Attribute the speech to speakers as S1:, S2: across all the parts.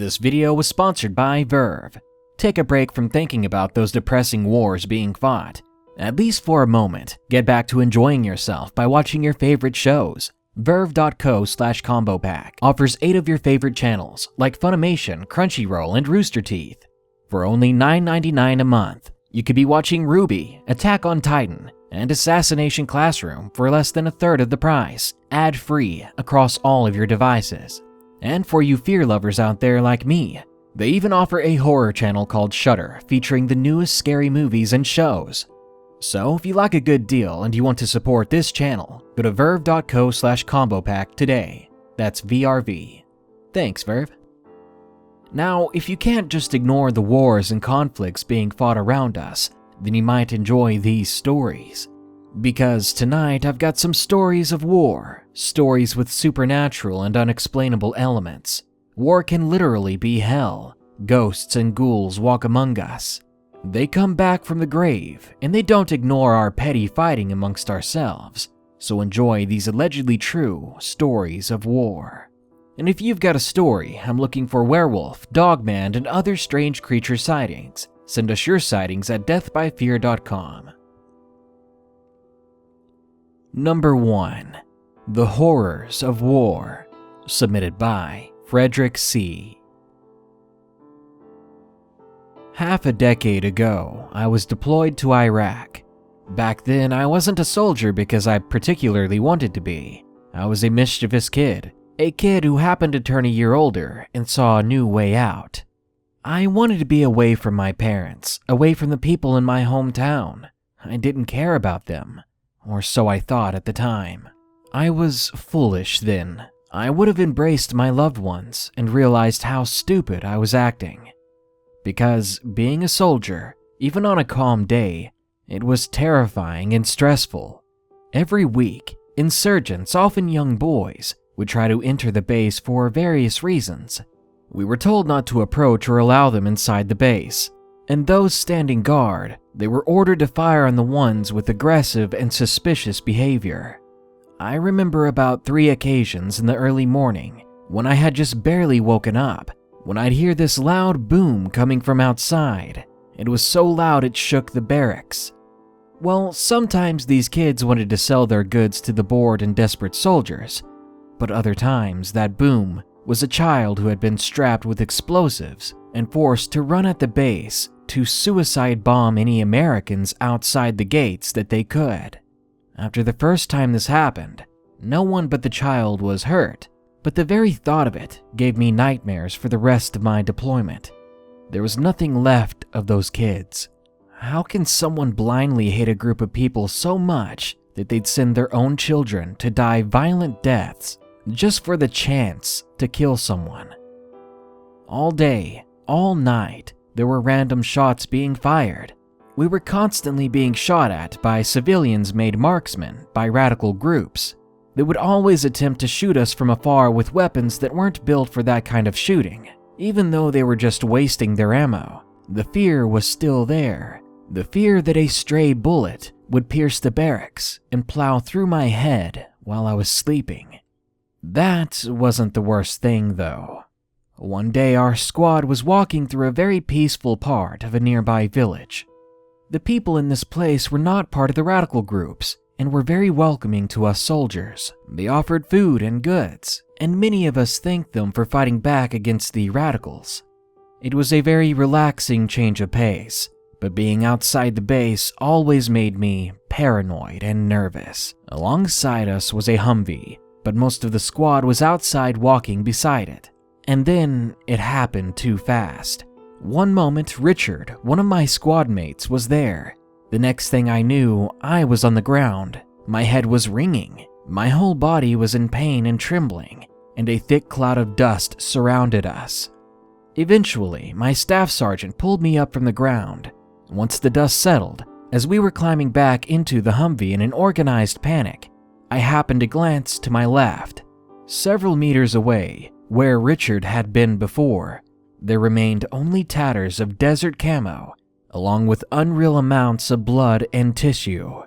S1: This video was sponsored by Verve. Take a break from thinking about those depressing wars being fought. At least for a moment, get back to enjoying yourself by watching your favorite shows. Verve.co/combo pack offers 8 of your favorite channels like Funimation, Crunchyroll, and Rooster Teeth. For only $9.99 a month, you could be watching Ruby, Attack on Titan, and Assassination Classroom for less than a third of the price, ad-free across all of your devices. And for you fear lovers out there like me, they even offer a horror channel called Shudder featuring the newest scary movies and shows. So if you like a good deal and you want to support this channel, go to verve.co/combo pack today. That's VRV. Thanks, Verve. Now, if you can't just ignore the wars and conflicts being fought around us, then you might enjoy these stories. Because tonight I've got some stories of war, stories with supernatural and unexplainable elements. War can literally be hell. Ghosts and ghouls walk among us. They come back from the grave, and they don't ignore our petty fighting amongst ourselves. So enjoy these allegedly true stories of war. And if you've got a story, I'm looking for werewolf, dogman, and other strange creature sightings. Send us your sightings at deathbyfear.com. Number 1. The Horrors of War. Submitted by Frederick C. Half a decade ago, I was deployed to Iraq. Back then, I wasn't a soldier because I particularly wanted to be. I was a mischievous kid, a kid who happened to turn a year older and saw a new way out. I wanted to be away from my parents, away from the people in my hometown. I didn't care about them, or so I thought at the time. I was foolish then. I would have embraced my loved ones and realized how stupid I was acting. Because being a soldier, even on a calm day, it was terrifying and stressful. Every week, insurgents, often young boys, would try to enter the base for various reasons. We were told not to approach or allow them inside the base, and those standing guard, they were ordered to fire on the ones with aggressive and suspicious behavior. I remember about 3 occasions in the early morning, when I had just barely woken up, when I'd hear this loud boom coming from outside. It was so loud it shook the barracks. Well, sometimes these kids wanted to sell their goods to the bored and desperate soldiers, but other times that boom was a child who had been strapped with explosives and forced to run at the base to suicide bomb any Americans outside the gates that they could. After the first time this happened, no one but the child was hurt, but the very thought of it gave me nightmares for the rest of my deployment. There was nothing left of those kids. How can someone blindly hate a group of people so much that they'd send their own children to die violent deaths just for the chance to kill someone? All day, all night, there were random shots being fired. We were constantly being shot at by civilians-made marksmen by radical groups. They would always attempt to shoot us from afar with weapons that weren't built for that kind of shooting. Even though they were just wasting their ammo, the fear was still there. The fear that a stray bullet would pierce the barracks and plow through my head while I was sleeping. That wasn't the worst thing, though. One day our squad was walking through a very peaceful part of a nearby village. The people in this place were not part of the radical groups and were very welcoming to us soldiers. They offered food and goods, and many of us thanked them for fighting back against the radicals. It was a very relaxing change of pace, but being outside the base always made me paranoid and nervous. Alongside us was a Humvee, but most of the squad was outside walking beside it. And then it happened too fast. One moment, Richard, one of my squad mates, was there. The next thing I knew, I was on the ground. My head was ringing. My whole body was in pain and trembling, and a thick cloud of dust surrounded us. Eventually, my staff sergeant pulled me up from the ground. Once the dust settled, as we were climbing back into the Humvee in an organized panic, I happened to glance to my left. Several meters away, where Richard had been before, there remained only tatters of desert camo, along with unreal amounts of blood and tissue.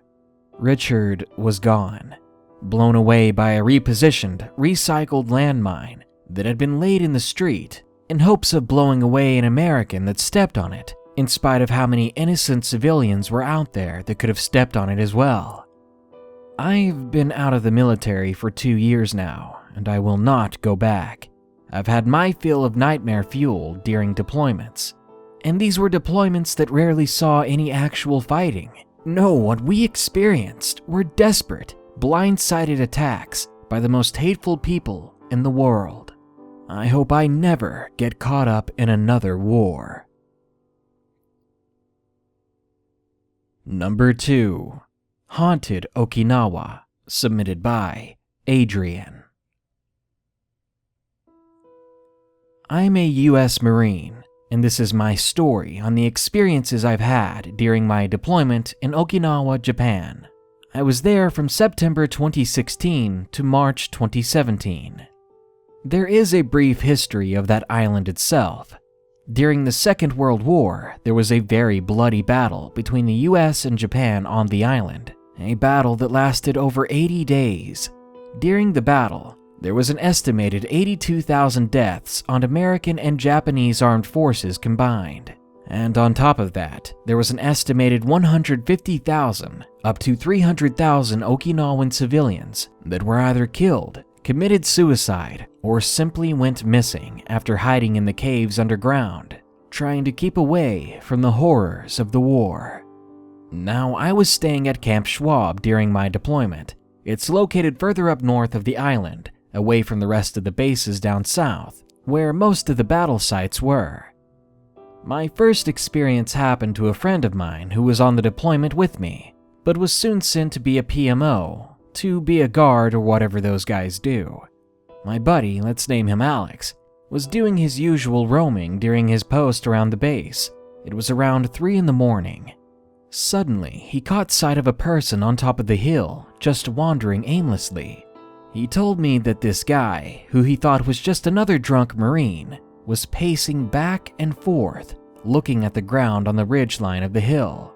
S1: Richard was gone, blown away by a repositioned, recycled landmine that had been laid in the street in hopes of blowing away an American that stepped on it, in spite of how many innocent civilians were out there that could have stepped on it as well. I've been out of the military for 2 years now, and I will not go back. I've had my fill of nightmare fuel during deployments, and these were deployments that rarely saw any actual fighting. No, what we experienced were desperate, blindsided attacks by the most hateful people in the world. I hope I never get caught up in another war. Number 2. Haunted Okinawa, submitted by Adrian. I'm a U.S. Marine, and this is my story on the experiences I've had during my deployment in Okinawa, Japan. I was there from September 2016 to March 2017. There is a brief history of that island itself. During the Second World War, there was a very bloody battle between the US and Japan on the island, a battle that lasted over 80 days. During the battle, there was an estimated 82,000 deaths on American and Japanese armed forces combined. And on top of that, there was an estimated 150,000 up to 300,000 Okinawan civilians that were either killed, committed suicide, or simply went missing after hiding in the caves underground, trying to keep away from the horrors of the war. Now, I was staying at Camp Suave during my deployment. It's located further up north of the island, away from the rest of the bases down south, where most of the battle sites were. My first experience happened to a friend of mine who was on the deployment with me, but was soon sent to be a PMO, to be a guard or whatever those guys do. My buddy, let's name him Alex, was doing his usual roaming during his post around the base. It was around 3 in the morning. Suddenly, he caught sight of a person on top of the hill, just wandering aimlessly. He told me that this guy, who he thought was just another drunk Marine, was pacing back and forth, looking at the ground on the ridgeline of the hill.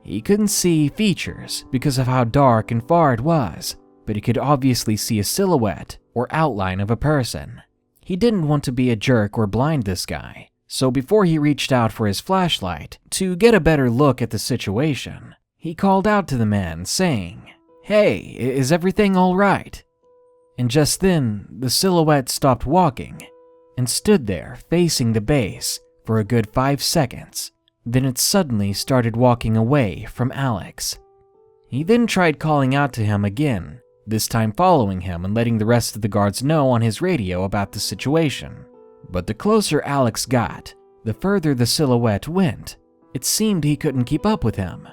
S1: He couldn't see features because of how dark and far it was, but he could obviously see a silhouette or outline of a person. He didn't want to be a jerk or blind this guy, so before he reached out for his flashlight to get a better look at the situation, he called out to the man saying, "Hey, is everything all right?" And just then, the silhouette stopped walking and stood there facing the base for a good 5 seconds. Then it suddenly started walking away from Alex. He then tried calling out to him again, this time following him and letting the rest of the guards know on his radio about the situation. But the closer Alex got, the further the silhouette went. It seemed he couldn't keep up with him.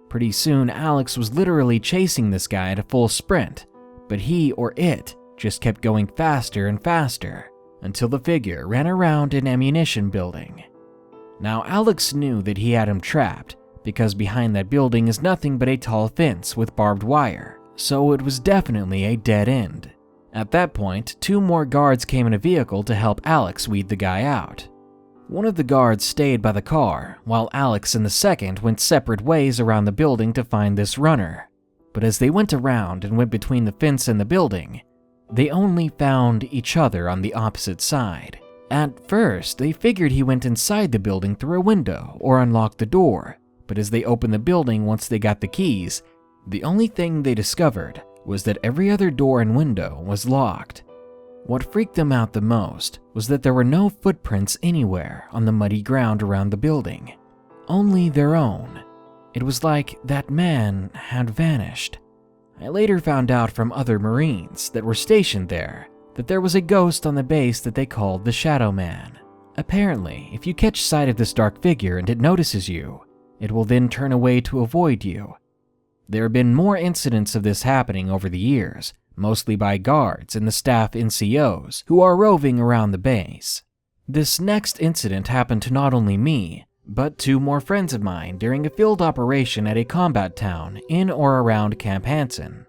S1: Pretty soon, Alex was literally chasing this guy at a full sprint, but he or it just kept going faster and faster until the figure ran around an ammunition building. Now, Alex knew that he had him trapped because behind that building is nothing but a tall fence with barbed wire, so it was definitely a dead end. At that point, 2 more guards came in a vehicle to help Alex weed the guy out. One of the guards stayed by the car, while Alex and the second went separate ways around the building to find this runner. But as they went around and went between the fence and the building, they only found each other on the opposite side. At first, they figured he went inside the building through a window or unlocked the door, but as they opened the building once they got the keys, the only thing they discovered was that every other door and window was locked. What freaked them out the most was that there were no footprints anywhere on the muddy ground around the building, only their own. It was like that man had vanished. I later found out from other Marines that were stationed there that there was a ghost on the base that they called the Shadow Man. Apparently, if you catch sight of this dark figure and it notices you, it will then turn away to avoid you. There have been more incidents of this happening over the years, mostly by guards and the staff NCOs who are roving around the base. This next incident happened to not only me, but 2 more friends of mine during a field operation at a combat town in or around Camp Hansen.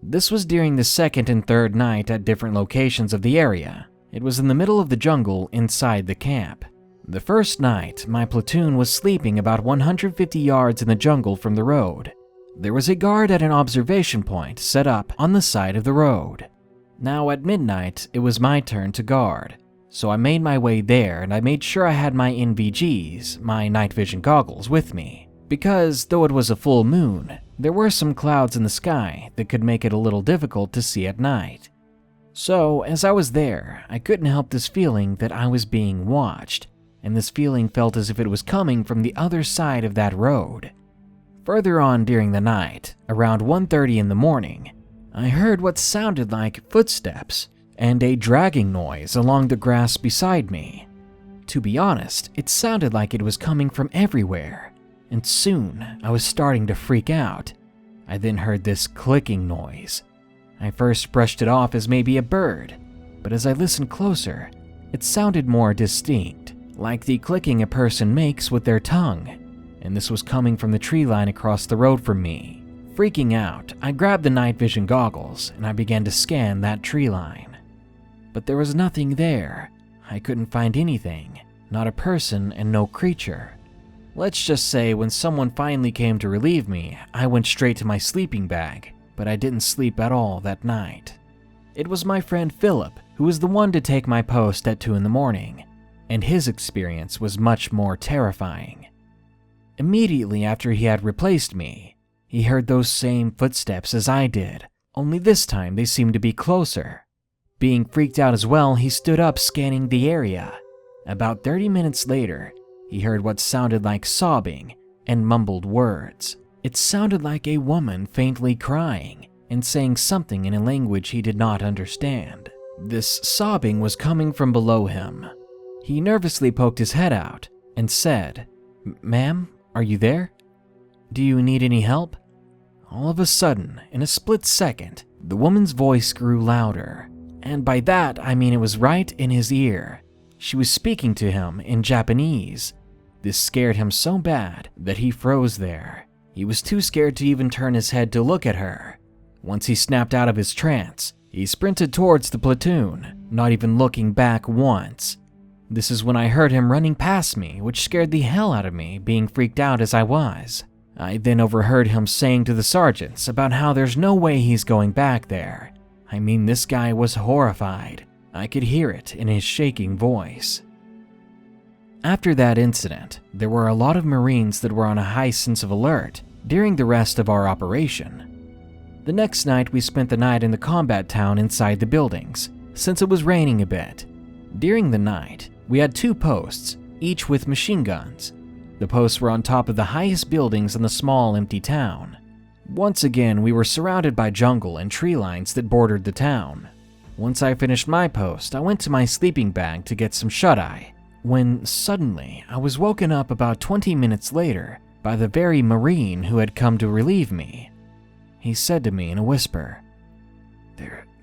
S1: This was during the 2nd and 3rd night at different locations of the area. It was in the middle of the jungle inside the camp. The first night, my platoon was sleeping about 150 yards in the jungle from the road. There was a guard at an observation point set up on the side of the road. Now at midnight, it was my turn to guard, So I made my way there and I made sure I had my NVGs, my night vision goggles, with me. Because though it was a full moon, there were some clouds in the sky that could make it a little difficult to see at night. So as I was there, I couldn't help this feeling that I was being watched, and this feeling felt as if it was coming from the other side of that road. Further on during the night, around 1:30 in the morning, I heard what sounded like footsteps and a dragging noise along the grass beside me. To be honest, it sounded like it was coming from everywhere, and soon I was starting to freak out. I then heard this clicking noise. I first brushed it off as maybe a bird, but as I listened closer, it sounded more distinct, like the clicking a person makes with their tongue, and this was coming from the tree line across the road from me. Freaking out, I grabbed the night vision goggles and I began to scan that tree line. But there was nothing there. I couldn't find anything, not a person and no creature. Let's just say when someone finally came to relieve me, I went straight to my sleeping bag, but I didn't sleep at all that night. It was my friend Philip who was the one to take my post at 2 in the morning, and his experience was much more terrifying. Immediately after he had replaced me, he heard those same footsteps as I did, only this time they seemed to be closer. Being freaked out as well, he stood up scanning the area. About 30 minutes later, he heard what sounded like sobbing and mumbled words. It sounded like a woman faintly crying and saying something in a language he did not understand. This sobbing was coming from below him. He nervously poked his head out and said, "Ma'am, are you there? Do you need any help?" All of a sudden, in a split second, the woman's voice grew louder, and by that I mean it was right in his ear. She was speaking to him in Japanese. This scared him so bad that he froze there. He was too scared to even turn his head to look at her. Once he snapped out of his trance, he sprinted towards the platoon, not even looking back once. This is when I heard him running past me, which scared the hell out of me, being freaked out as I was. I then overheard him saying to the sergeants about how there's no way he's going back there. I mean, this guy was horrified. I could hear it in his shaking voice. After that incident, there were a lot of Marines that were on a high sense of alert during the rest of our operation. The next night, we spent the night in the combat town inside the buildings, since it was raining a bit. During the night, we had 2 posts, each with machine guns. The posts were on top of the highest buildings in the small, empty town. Once again, we were surrounded by jungle and tree lines that bordered the town. Once I finished my post, I went to my sleeping bag to get some shut-eye, when suddenly I was woken up about 20 minutes later by the very Marine who had come to relieve me. He said to me in a whisper,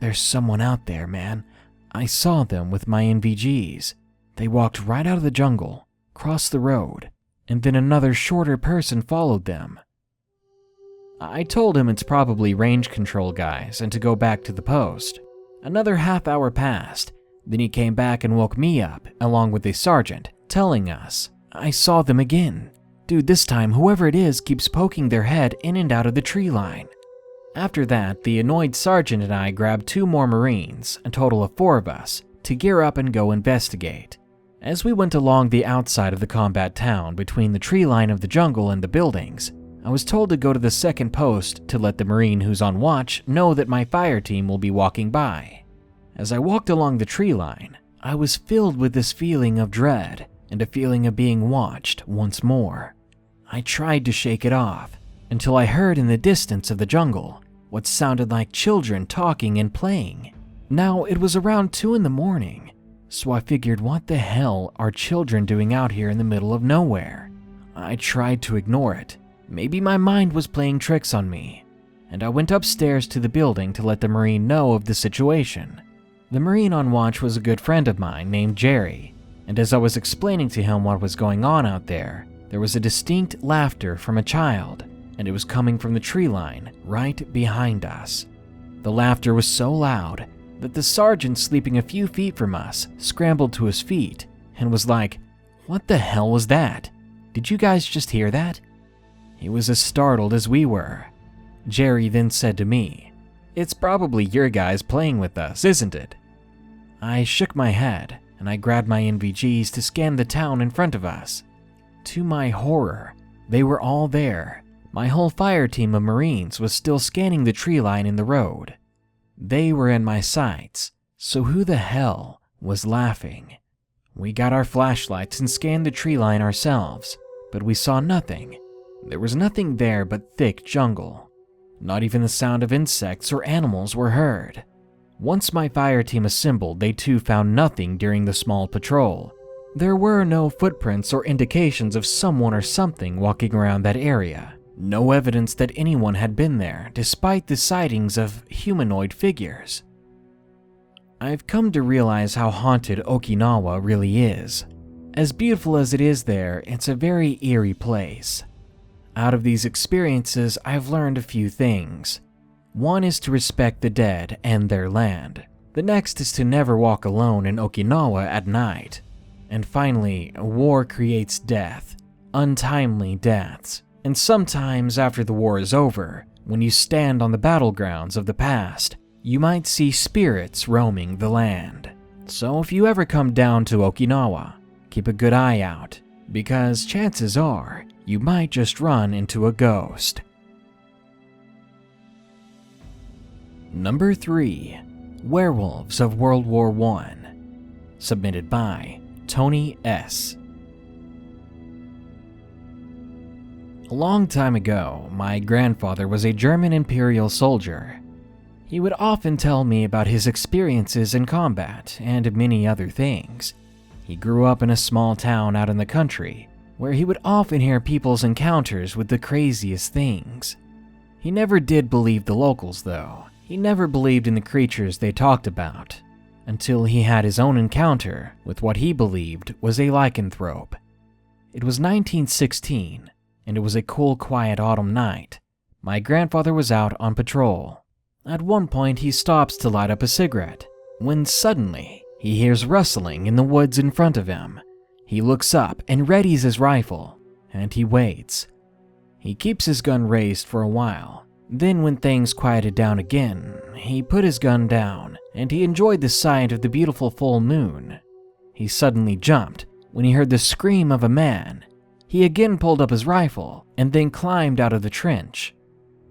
S1: There's someone out there, man. I saw them with my NVGs. They walked right out of the jungle, crossed the road, and then another shorter person followed them." I told him it's probably range control guys and to go back to the post. Another half hour passed, then he came back and woke me up, along with a sergeant, telling us, "I saw them again. Dude, this time whoever it is keeps poking their head in and out of the tree line." After that, the annoyed sergeant and I grabbed 2 more Marines, a total of 4 of us, to gear up and go investigate. As we went along the outside of the combat town between the tree line of the jungle and the buildings, I was told to go to the second post to let the Marine who's on watch know that my fire team will be walking by. As I walked along the tree line, I was filled with this feeling of dread and a feeling of being watched once more. I tried to shake it off until I heard in the distance of the jungle what sounded like children talking and playing. Now, it was around 2 in the morning, so I figured, what the hell are children doing out here in the middle of nowhere? I tried to ignore it. Maybe my mind was playing tricks on me, and I went upstairs to the building to let the Marine know of the situation. The Marine on watch was a good friend of mine named Jerry, and as I was explaining to him what was going on out there was a distinct laughter from a child, and it was coming from the tree line right behind us. The laughter was so loud that the sergeant sleeping a few feet from us scrambled to his feet and was like, "What the hell was that? Did you guys just hear that?" He was as startled as we were. Jerry then said to me, "It's probably your guys playing with us, isn't it?" I shook my head, and I grabbed my NVGs to scan the town in front of us. To my horror, they were all there. My whole fire team of Marines was still scanning the tree line in the road. They were in my sights, so who the hell was laughing? We got our flashlights and scanned the tree line ourselves, but we saw nothing. There was nothing there but thick jungle. Not even the sound of insects or animals were heard. Once my fire team assembled, they too found nothing during the small patrol. There were no footprints or indications of someone or something walking around that area. No evidence that anyone had been there, despite the sightings of humanoid figures. I've come to realize how haunted Okinawa really is. As beautiful as it is there, it's a very eerie place. Out of these experiences, I've learned a few things. One is to respect the dead and their land. The next is to never walk alone in Okinawa at night. And finally, war creates death, untimely deaths. And sometimes after the war is over, when you stand on the battlegrounds of the past, you might see spirits roaming the land. So if you ever come down to Okinawa, keep a good eye out, because chances are you might just run into a ghost. Number 3. Werewolves of World War I. Submitted by Tony S. A long time ago, my grandfather was a German Imperial soldier. He would often tell me about his experiences in combat and many other things. He grew up in a small town out in the country, where he would often hear people's encounters with the craziest things. He never did believe the locals, though. He never believed in the creatures they talked about, until he had his own encounter with what he believed was a lycanthrope. It was 1916, and it was a cool, quiet autumn night. My grandfather was out on patrol. At one point, he stops to light up a cigarette, when suddenly, he hears rustling in the woods in front of him. He looks up and readies his rifle, and he waits. He keeps his gun raised for a while. Then when things quieted down again, he put his gun down, and he enjoyed the sight of the beautiful full moon. He suddenly jumped when he heard the scream of a man. He again pulled up his rifle, and then climbed out of the trench.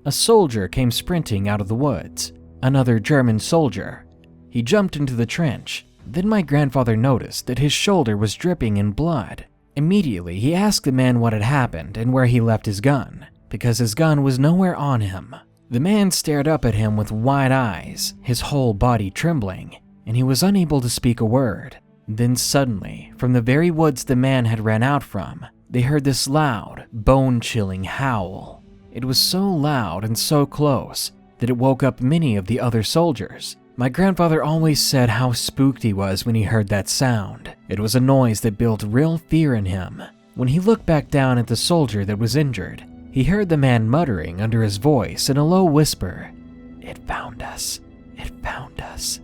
S1: A soldier came sprinting out of the woods, another German soldier. He jumped into the trench. Then my grandfather noticed that his shoulder was dripping in blood. Immediately, he asked the man what had happened and where he left his gun, because his gun was nowhere on him. The man stared up at him with wide eyes, his whole body trembling, and he was unable to speak a word. Then suddenly, from the very woods the man had ran out from, they heard this loud, bone-chilling howl. It was so loud and so close that it woke up many of the other soldiers. My grandfather always said how spooked he was when he heard that sound. It was a noise that built real fear in him. When he looked back down at the soldier that was injured, he heard the man muttering under his voice in a low whisper, "It found us. It found us."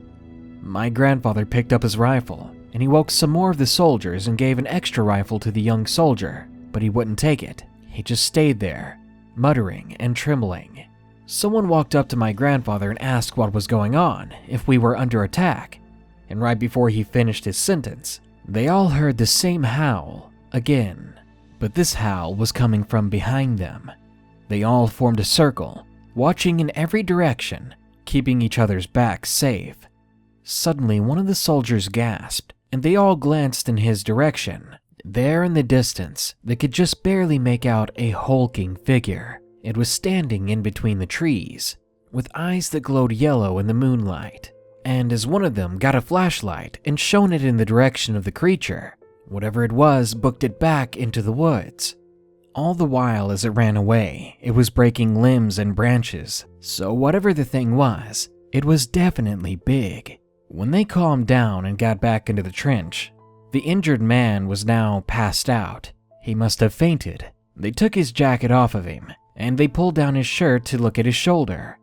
S1: My grandfather picked up his rifle, and he woke some more of the soldiers and gave an extra rifle to the young soldier, but he wouldn't take it. He just stayed there, muttering and trembling. Someone walked up to my grandfather and asked what was going on, if we were under attack, and right before he finished his sentence, they all heard the same howl again, but this howl was coming from behind them. They all formed a circle, watching in every direction, keeping each other's backs safe. Suddenly, one of the soldiers gasped, and they all glanced in his direction. There in the distance, they could just barely make out a hulking figure. It was standing in between the trees, with eyes that glowed yellow in the moonlight. And as one of them got a flashlight and shone it in the direction of the creature, whatever it was booked it back into the woods. All the while as it ran away, it was breaking limbs and branches, so whatever the thing was, it was definitely big. When they calmed down and got back into the trench, the injured man was now passed out. He must have fainted. They took his jacket off of him, and they pulled down his shirt to look at his shoulder.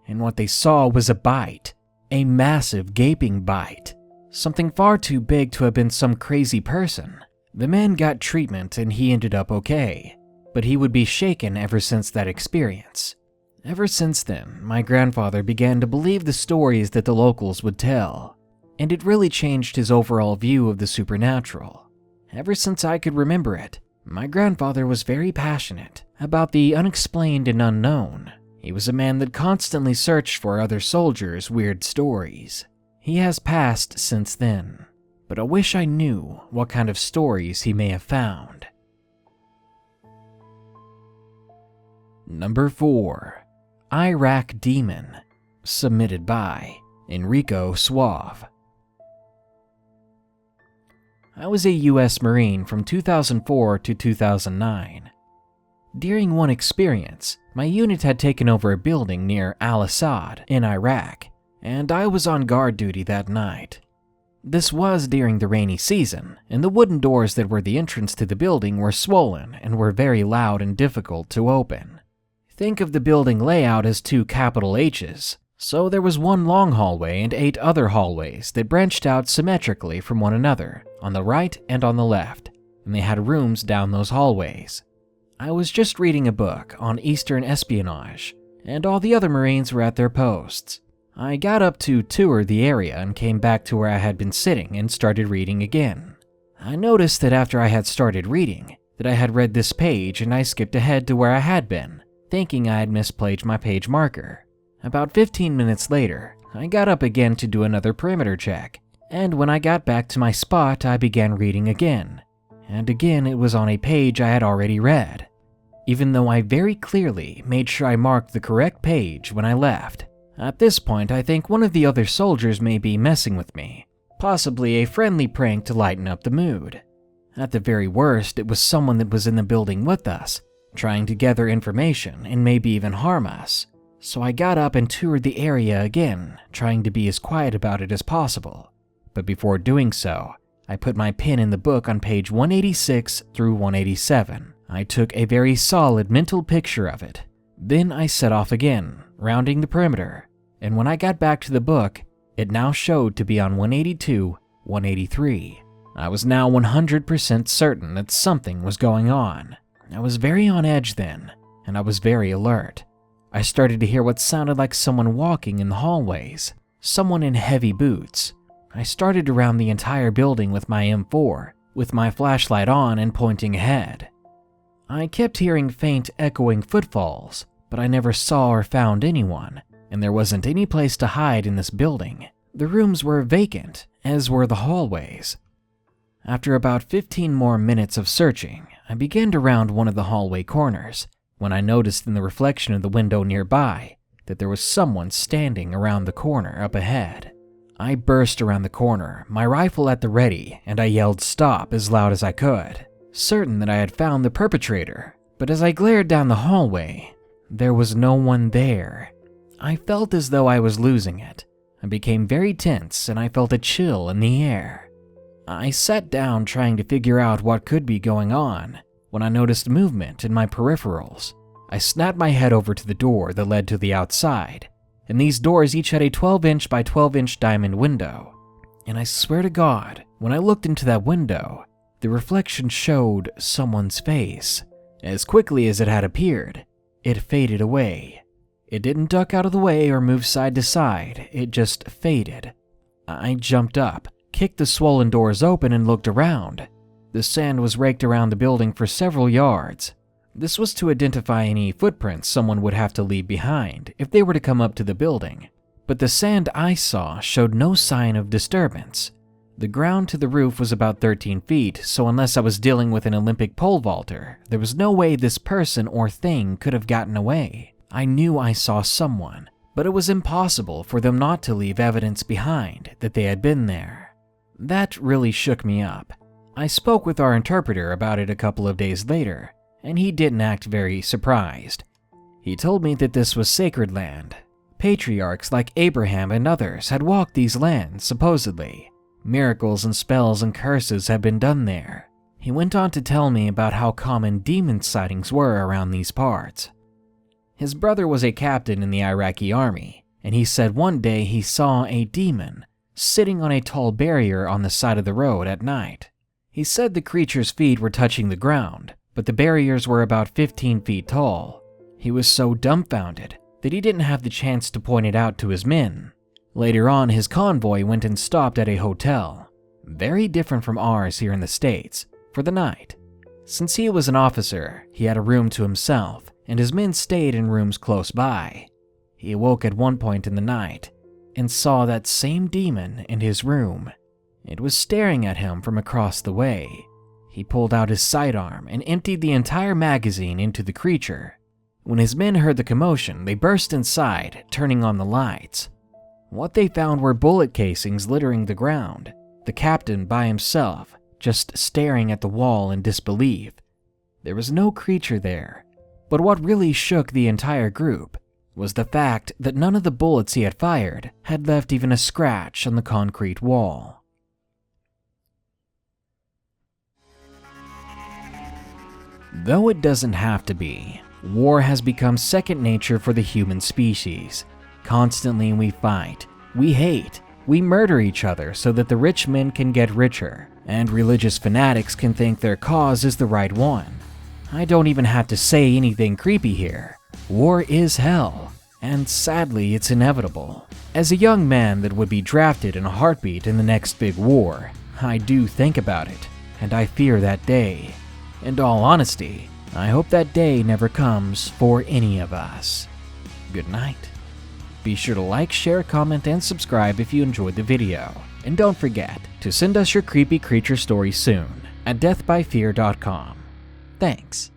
S1: And what they saw was a bite, a massive gaping bite, something far too big to have been some crazy person. The man got treatment and he ended up okay, but he would be shaken ever since that experience. Ever since then, my grandfather began to believe the stories that the locals would tell. and it really changed his overall view of the supernatural. Ever since I could remember it, my grandfather was very passionate about the unexplained and unknown. He was a man that constantly searched for other soldiers' weird stories. He has passed since then, but I wish I knew what kind of stories he may have found. Number 4. Iraq Demon, submitted by Enrico Suave. I was a U.S. Marine from 2004 to 2009. During one experience, my unit had taken over a building near Al-Assad in Iraq, and I was on guard duty that night. This was during the rainy season, and the wooden doors that were the entrance to the building were swollen and were very loud and difficult to open. Think of the building layout as 2 capital H's, so there was one long hallway and 8 other hallways that branched out symmetrically from one another, on the right and on the left, and they had rooms down those hallways. I was just reading a book on Eastern espionage, and all the other Marines were at their posts. I got up to tour the area and came back to where I had been sitting and started reading again. I noticed that after I had started reading, that I had read this page and I skipped ahead to where I had been, thinking I had misplaced my page marker. About 15 minutes later, I got up again to do another perimeter check, and when I got back to my spot, I began reading again. And again it was on a page I had already read, even though I very clearly made sure I marked the correct page when I left. At this point, I think one of the other soldiers may be messing with me, possibly a friendly prank to lighten up the mood. At the very worst, it was someone that was in the building with us, trying to gather information and maybe even harm us. So I got up and toured the area again, trying to be as quiet about it as possible. But before doing so, I put my pin in the book on page 186 through 187. I took a very solid mental picture of it. Then I set off again, rounding the perimeter, and when I got back to the book, it now showed to be on 182, 183. I was now 100% certain that something was going on. I was very on edge then, and I was very alert. I started to hear what sounded like someone walking in the hallways, someone in heavy boots. I started to round the entire building with my M4, with my flashlight on and pointing ahead. I kept hearing faint echoing footfalls, but I never saw or found anyone, and there wasn't any place to hide in this building. The rooms were vacant, as were the hallways. After about 15 more minutes of searching, I began to round one of the hallway corners, when I noticed in the reflection of the window nearby that there was someone standing around the corner up ahead. I burst around the corner, my rifle at the ready, and I yelled "stop" as loud as I could, certain that I had found the perpetrator. But as I glared down the hallway, there was no one there. I felt as though I was losing it. I became very tense and I felt a chill in the air. I sat down trying to figure out what could be going on when I noticed movement in my peripherals. I snapped my head over to the door that led to the outside, and these doors each had a 12-inch by 12-inch diamond window. And I swear to God, when I looked into that window, the reflection showed someone's face. As quickly as it had appeared, it faded away. It didn't duck out of the way or move side to side, it just faded. I jumped up, kicked the swollen doors open and looked around. The sand was raked around the building for several yards. This was to identify any footprints someone would have to leave behind if they were to come up to the building. But the sand I saw showed no sign of disturbance. The ground to the roof was about 13 feet, so unless I was dealing with an Olympic pole vaulter, there was no way this person or thing could have gotten away. I knew I saw someone, but it was impossible for them not to leave evidence behind that they had been there. That really shook me up. I spoke with our interpreter about it a couple of days later, and he didn't act very surprised. He told me that this was sacred land. Patriarchs like Abraham and others had walked these lands, supposedly. Miracles and spells and curses had been done there. He went on to tell me about how common demon sightings were around these parts. His brother was a captain in the Iraqi army, and he said one day he saw a demon sitting on a tall barrier on the side of the road at night. He said the creature's feet were touching the ground, but the barriers were about 15 feet tall. He was so dumbfounded that he didn't have the chance to point it out to his men. Later on, his convoy went and stopped at a hotel, very different from ours here in the States, for the night. Since he was an officer, he had a room to himself, and his men stayed in rooms close by. He awoke at one point in the night and saw that same demon in his room. It was staring at him from across the way. He pulled out his sidearm and emptied the entire magazine into the creature. When his men heard the commotion, they burst inside, turning on the lights. What they found were bullet casings littering the ground. The captain by himself, just staring at the wall in disbelief. There was no creature there, but what really shook the entire group was the fact that none of the bullets he had fired had left even a scratch on the concrete wall. Though it doesn't have to be, war has become second nature for the human species. Constantly we fight, we hate, we murder each other so that the rich men can get richer, and religious fanatics can think their cause is the right one. I don't even have to say anything creepy here. War is hell, and sadly it's inevitable. As a young man that would be drafted in a heartbeat in the next big war, I do think about it, and I fear that day. In all honesty, I hope that day never comes for any of us. Good night. Be sure to like, share, comment, and subscribe if you enjoyed the video. And don't forget to send us your creepy creature stories soon at deathbyfear.com. Thanks.